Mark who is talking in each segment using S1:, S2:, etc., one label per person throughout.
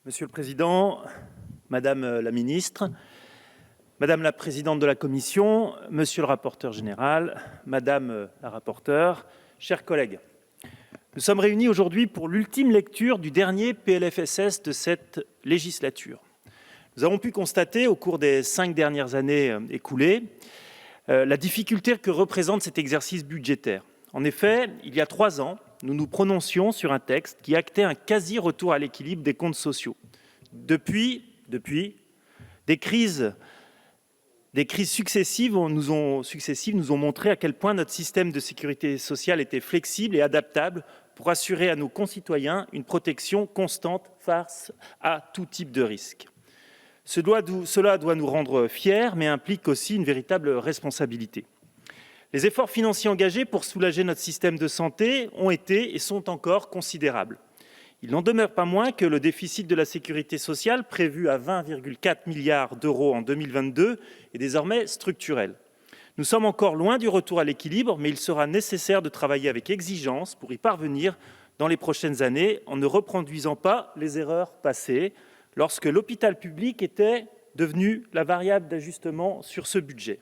S1: Monsieur le Président, Madame la Ministre, Madame la Présidente de la Commission, Monsieur le rapporteur général, Madame la rapporteure, chers collègues, nous sommes réunis aujourd'hui pour l'ultime lecture du dernier PLFSS de cette législature. Nous avons pu constater au cours des 5 dernières années écoulées la difficulté que représente cet exercice budgétaire. En effet, il y a 3 ans, nous nous prononcions sur un texte qui actait un quasi-retour à l'équilibre des comptes sociaux. Depuis, des crises successives nous ont montré à quel point notre système de sécurité sociale était flexible et adaptable pour assurer à nos concitoyens une protection constante face à tout type de risque. Cela doit nous rendre fiers, mais implique aussi une véritable responsabilité. Les efforts financiers engagés pour soulager notre système de santé ont été et sont encore considérables. Il n'en demeure pas moins que le déficit de la sécurité sociale, prévu à 20,4 milliards d'euros en 2022, est désormais structurel. Nous sommes encore loin du retour à l'équilibre, mais il sera nécessaire de travailler avec exigence pour y parvenir dans les prochaines années, en ne reproduisant pas les erreurs passées, lorsque l'hôpital public était devenu la variable d'ajustement sur ce budget.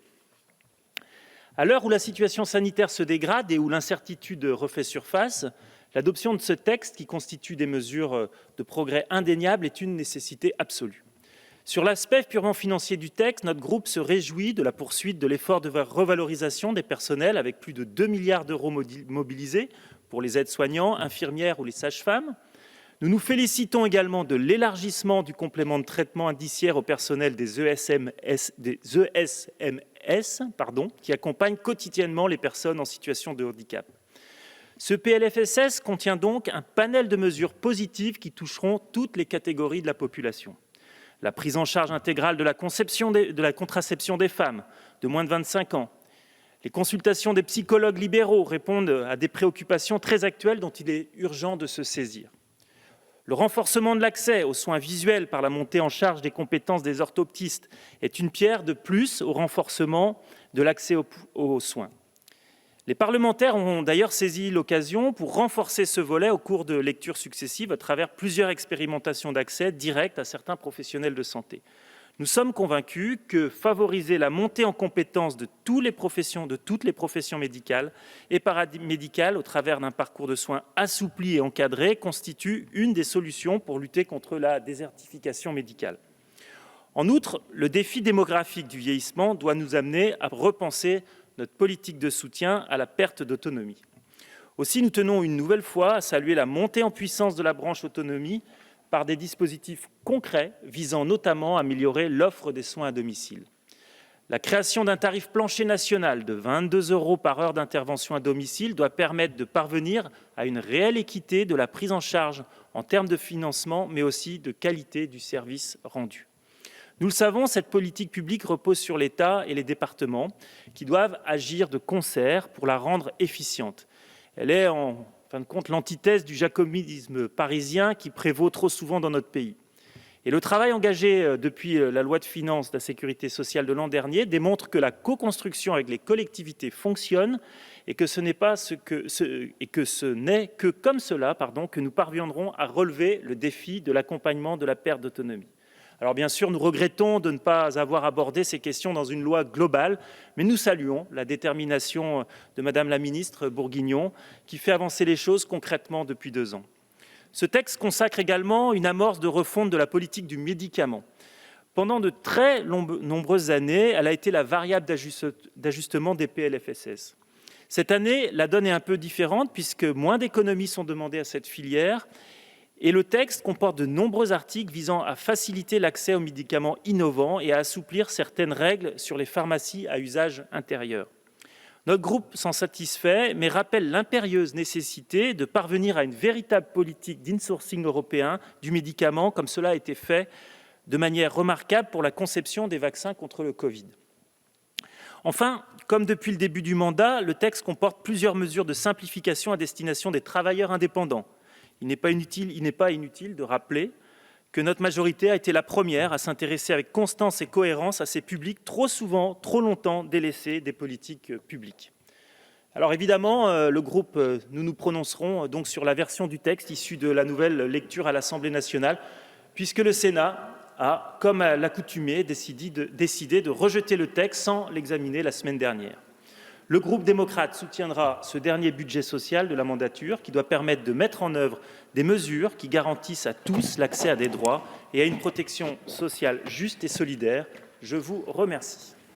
S1: À l'heure où la situation sanitaire se dégrade et où l'incertitude refait surface, l'adoption de ce texte, qui constitue des mesures de progrès indéniables, est une nécessité absolue. Sur l'aspect purement financier du texte, notre groupe se réjouit de la poursuite de l'effort de revalorisation des personnels avec plus de 2 milliards d'euros mobilisés pour les aides-soignants, infirmières ou les sages-femmes. Nous nous félicitons également de l'élargissement du complément de traitement indiciaire au personnel des ESMS, qui accompagnent quotidiennement les personnes en situation de handicap. Ce PLFSS contient donc un panel de mesures positives qui toucheront toutes les catégories de la population. La prise en charge intégrale de la contraception des femmes de moins de 25 ans. Les consultations des psychologues libéraux répondent à des préoccupations très actuelles dont il est urgent de se saisir. Le renforcement de l'accès aux soins visuels par la montée en charge des compétences des orthoptistes est une pierre de plus au renforcement de l'accès aux soins. Les parlementaires ont d'ailleurs saisi l'occasion pour renforcer ce volet au cours de lectures successives à travers plusieurs expérimentations d'accès direct à certains professionnels de santé. Nous sommes convaincus que favoriser la montée en compétences de toutes les professions médicales et paramédicales au travers d'un parcours de soins assoupli et encadré constitue une des solutions pour lutter contre la désertification médicale. En outre, le défi démographique du vieillissement doit nous amener à repenser notre politique de soutien à la perte d'autonomie. Aussi, nous tenons une nouvelle fois à saluer la montée en puissance de la branche autonomie par des dispositifs concrets visant notamment à améliorer l'offre des soins à domicile. La création d'un tarif plancher national de 22 € par heure d'intervention à domicile doit permettre de parvenir à une réelle équité de la prise en charge en termes de financement, mais aussi de qualité du service rendu. Nous le savons, cette politique publique repose sur l'État et les départements qui doivent agir de concert pour la rendre efficiente. Elle est en fin de compte l'antithèse du jacobinisme parisien qui prévaut trop souvent dans notre pays. Et le travail engagé depuis la loi de finances de la sécurité sociale de l'an dernier démontre que la co-construction avec les collectivités fonctionne et que ce n'est que comme cela que nous parviendrons à relever le défi de l'accompagnement de la perte d'autonomie. Alors bien sûr, nous regrettons de ne pas avoir abordé ces questions dans une loi globale, mais nous saluons la détermination de Madame la ministre Bourguignon, qui fait avancer les choses concrètement depuis 2 ans. Ce texte consacre également une amorce de refonte de la politique du médicament. Pendant de très nombreuses années, elle a été la variable d'ajustement des PLFSS. Cette année, la donne est un peu différente puisque moins d'économies sont demandées à cette filière. Et le texte comporte de nombreux articles visant à faciliter l'accès aux médicaments innovants et à assouplir certaines règles sur les pharmacies à usage intérieur. Notre groupe s'en satisfait, mais rappelle l'impérieuse nécessité de parvenir à une véritable politique d'insourcing européen du médicament, comme cela a été fait de manière remarquable pour la conception des vaccins contre le Covid. Enfin, comme depuis le début du mandat, le texte comporte plusieurs mesures de simplification à destination des travailleurs indépendants. Il n'est pas inutile de rappeler que notre majorité a été la première à s'intéresser avec constance et cohérence à ces publics trop souvent, trop longtemps délaissés des politiques publiques. Alors évidemment, nous nous prononcerons donc sur la version du texte issue de la nouvelle lecture à l'Assemblée nationale. puisque le Sénat a, comme à l'accoutumée, décidé de rejeter le texte sans l'examiner la semaine dernière. Le groupe démocrate soutiendra ce dernier budget social de la mandature qui doit permettre de mettre en œuvre des mesures qui garantissent à tous l'accès à des droits et à une protection sociale juste et solidaire. Je vous remercie.